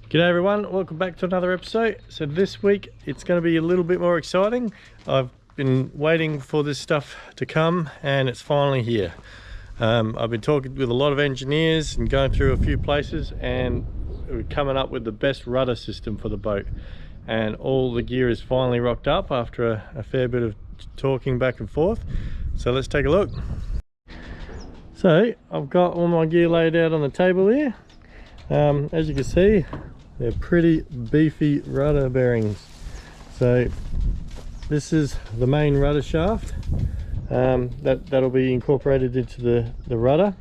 G'day everyone, welcome back to another episode. So this week it's going to be a little bit more exciting. I've been waiting for this stuff to come and it's finally here. I've been talking with a lot of engineers and going through a few places, and we're coming up with the best rudder system for the boat, and all the gear is finally rocked up after a fair bit of talking back and forth. So let's take a look. So I've got all my gear laid out on the table here. As you can see, they're pretty beefy rudder bearings. So this is the main rudder shaft that'll be incorporated into the rudder.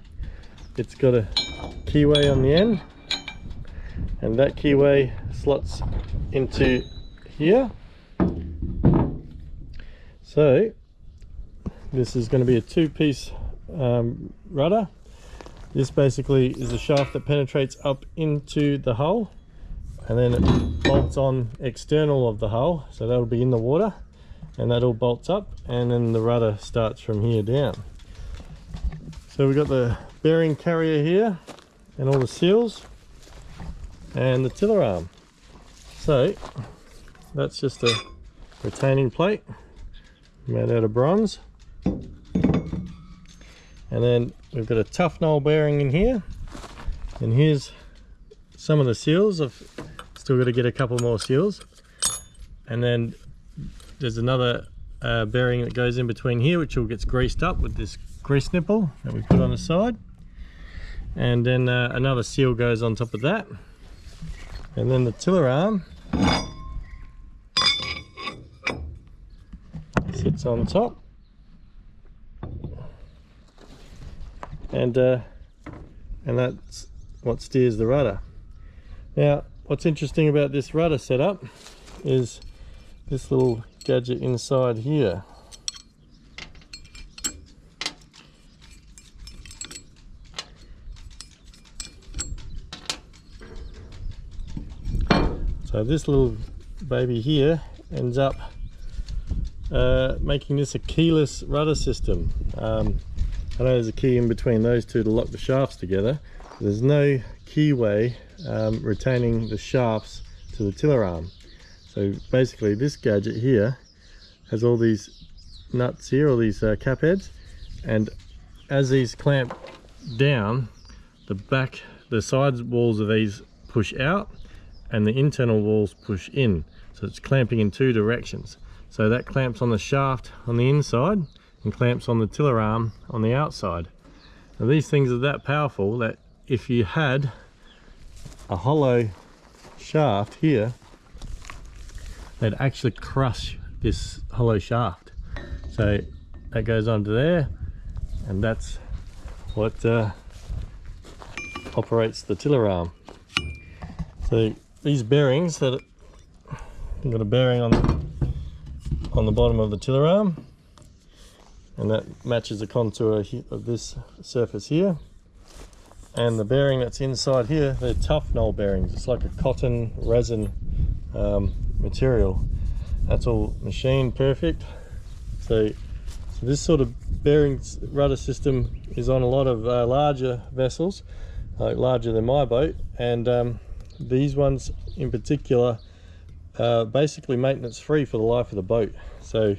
It's got a keyway on the end, and that keyway slots into here. So this is going to be a two-piece rudder. This basically is a shaft that penetrates up into the hull, and then it bolts on external of the hull, so that'll be in the water, and that all bolts up, and then the rudder starts from here down. So we've got the bearing carrier here and all the seals and the tiller arm. So that's just a retaining plate made out of bronze, and then we've got a tough knoll bearing in here, and here's some of the seals. I've still got to get a couple more seals, and then there's another bearing that goes in between here, which all gets greased up with this grease nipple that we put on the side, and then another seal goes on top of that, and then the tiller arm sits on top, and that's what steers the rudder. Now what's interesting about this rudder setup is this little gadget inside here. So this little baby here ends up making this a keyless rudder system. I know there's a key in between those two to lock the shafts together. There's no keyway retaining the shafts to the tiller arm. So basically this gadget here has all these nuts here, all these cap heads, and as these clamp down, the side walls of these push out and the internal walls push in. So it's clamping in two directions. So that clamps on the shaft on the inside and clamps on the tiller arm on the outside. Now these things are that powerful that if you had a hollow shaft here, they'd actually crush this hollow shaft. So that goes onto there, and that's what operates the tiller arm. So these bearings, that I've got a bearing on the bottom of the tiller arm, and that matches the contour of this surface here. And the bearing that's inside here, they're tough knoll bearings. It's like a cotton resin material. That's all machined perfect. So this sort of bearing rudder system is on a lot of larger vessels, like larger than my boat, and these ones in particular are basically maintenance free for the life of the boat. So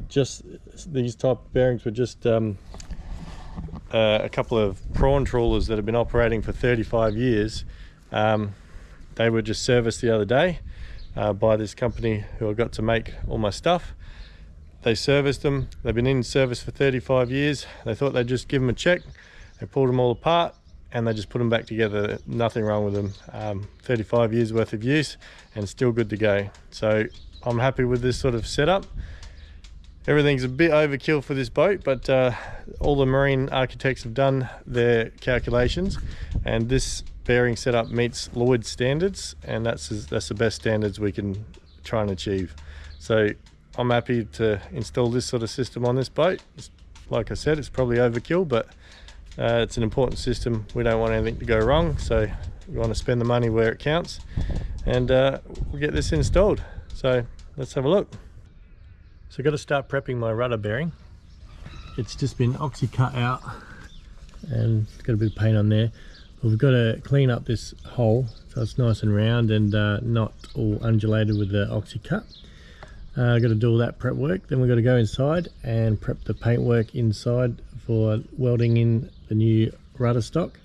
just these type of bearings were just a couple of prawn trawlers that have been operating for 35 years. They were just serviced the other day by this company who I got to make all my stuff. They serviced them. They've been in service for 35 years. They thought they'd just give them a check. They pulled them all apart and they just put them back together. Nothing wrong with them. 35 years worth of use and still good to go. So I'm happy with this sort of setup. Everything's a bit overkill for this boat, but all the marine architects have done their calculations, and this bearing setup meets Lloyd's standards, and that's the best standards we can try and achieve. So I'm happy to install this sort of system on this boat. Like I said, it's probably overkill, but it's an important system. We don't want anything to go wrong, so we want to spend the money where it counts, and we'll get this installed. So let's have a look. So I've got to start prepping my rudder bearing. It's just been oxy cut out and it's got a bit of paint on there. We've got to clean up this hole so it's nice and round and not all undulated with the oxy cut. Got to do all that prep work. Then we've got to go inside and prep the paintwork inside for welding in the new rudder stock.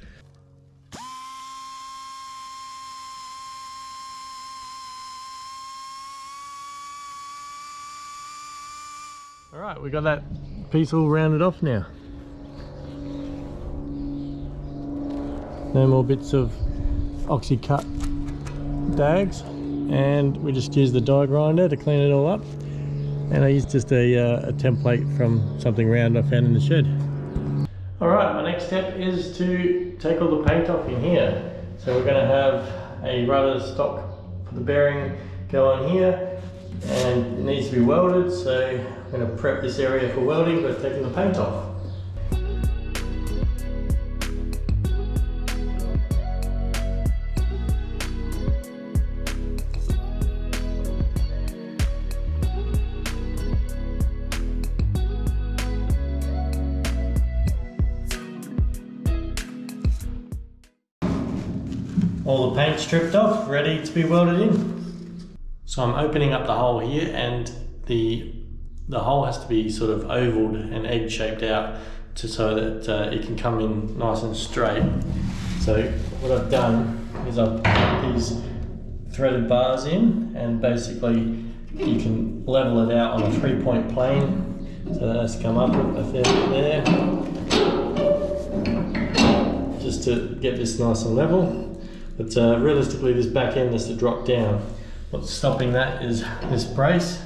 Alright, we got that piece all rounded off now. No more bits of oxy cut dags, and we just use the die grinder to clean it all up. And I used just a template from something round I found in the shed. Alright, my next step is to take all the paint off in here. So we're going to have a rudder stock for the bearing go on here, and it needs to be welded, so I'm going to prep this area for welding by taking the paint off. All the paint stripped off, ready to be welded in. So I'm opening up the hole here, and the hole has to be sort of ovaled and egg shaped out so that it can come in nice and straight. So what I've done is I've put these threaded bars in, and basically you can level it out on a 3-point plane. So that has to come up a fair bit there, just to get this nice and level. But realistically this back end has to drop down. What's stopping that is this brace.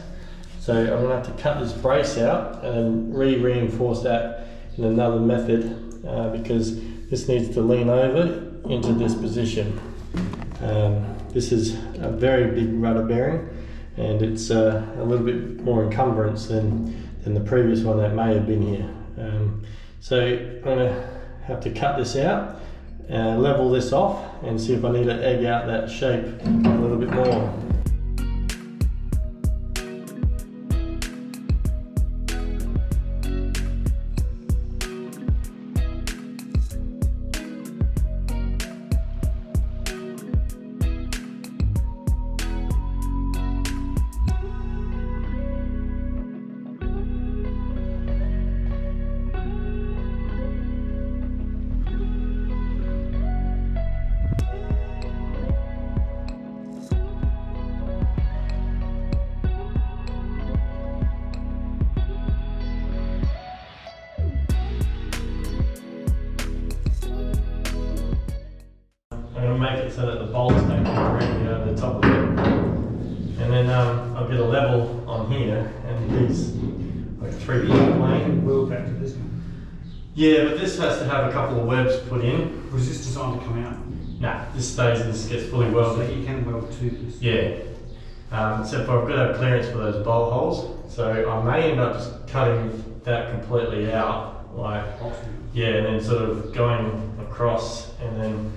So I'm going to have to cut this brace out and then reinforce that in another method because this needs to lean over into this position. This is a very big rudder bearing, and it's a little bit more encumbrance than the previous one that may have been here. So I'm going to have to cut this out, level this off, and see if I need to egg out that shape a little bit more. Make it so that the bolts don't come directly over the top of it, and then I'll get a level on here, and these like 3-point plane. We'll back to this one. Yeah, but this has to have a couple of webs put in. Was this designed to come out? Nah, this stays and this gets fully welded. So you can weld to this? Yeah. Except for I've got to have clearance for those bolt holes, so I may end up just cutting that completely out, like yeah, and then sort of going across, and then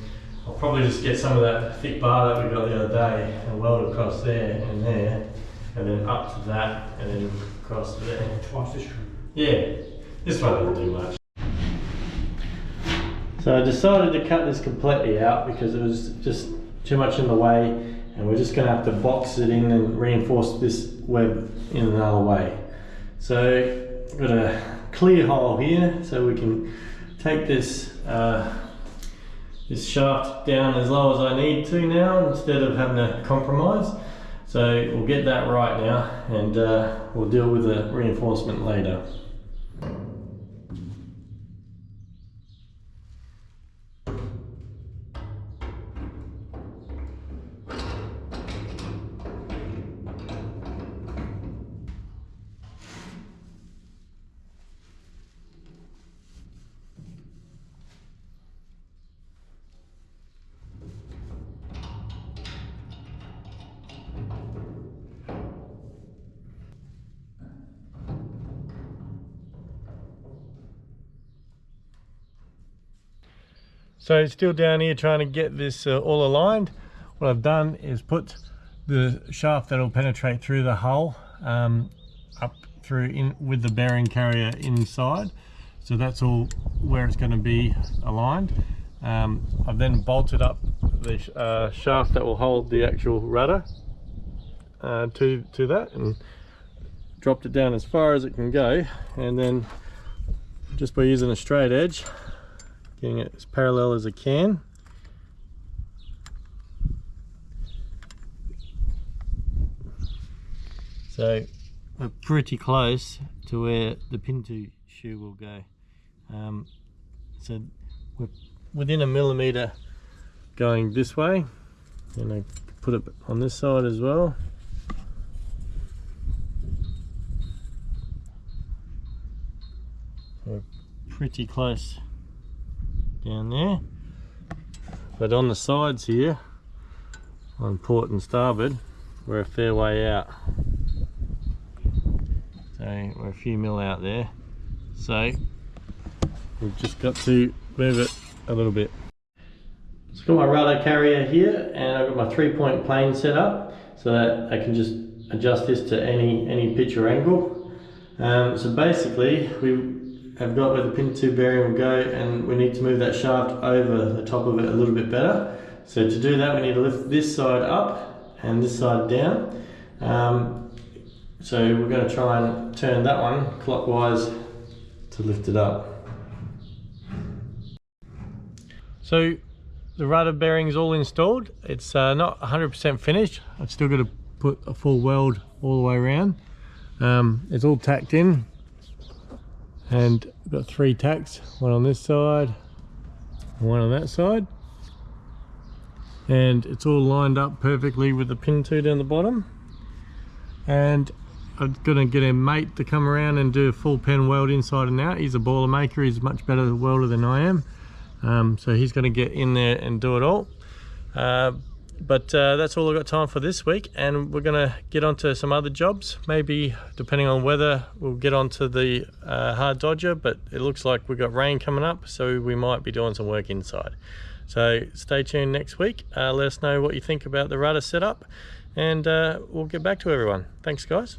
I'll probably just get some of that thick bar that we got the other day and weld across there, and then up to that, and then across to there. Twice this trim? Yeah, this one doesn't do much. So I decided to cut this completely out because it was just too much in the way, and we're just going to have to box it in and reinforce this web in another way. So I've got a clear hole here, so we can take this this shaft down as low as I need to now, instead of having to compromise. So we'll get that right now, and we'll deal with the reinforcement later. So still down here trying to get this all aligned. What I've done is put the shaft that'll penetrate through the hull up through in with the bearing carrier inside. So that's all where it's going to be aligned. I've then bolted up the shaft that will hold the actual rudder to that, and dropped it down as far as it can go, and then just by using a straight edge, getting it as parallel as I can, so we're pretty close to where the pin-to shoe will go. So we're within 1 millimeter going this way, and I put it on this side as well. We're pretty close down there, but on the sides here, on port and starboard, we're a fair way out. So we're a few mil out there, so we've just got to move it a little bit. So I've got my rudder carrier here, and I've got my 3-point plane set up so that I can just adjust this to any pitch or angle. So basically we have got where the pin-to bearing will go, and we need to move that shaft over the top of it a little bit better. So to do that, we need to lift this side up and this side down. So we're going to try and turn that one clockwise to lift it up. So the rudder bearing is all installed. It's not 100% finished. I've still got to put a full weld all the way around. It's all tacked in, and I've got 3 tacks, one on this side and one on that side, and it's all lined up perfectly with the pin-to down the bottom. And I'm gonna get a mate to come around and do a full pen weld inside and out. He's a boiler maker, he's a much better welder than I am. So he's gonna get in there and do it all. But that's all I've got time for this week, and we're gonna get onto some other jobs. Maybe, depending on weather, we'll get onto the hard dodger, but it looks like we've got rain coming up, so we might be doing some work inside. So stay tuned next week. Let us know what you think about the rudder setup, and we'll get back to everyone. Thanks guys.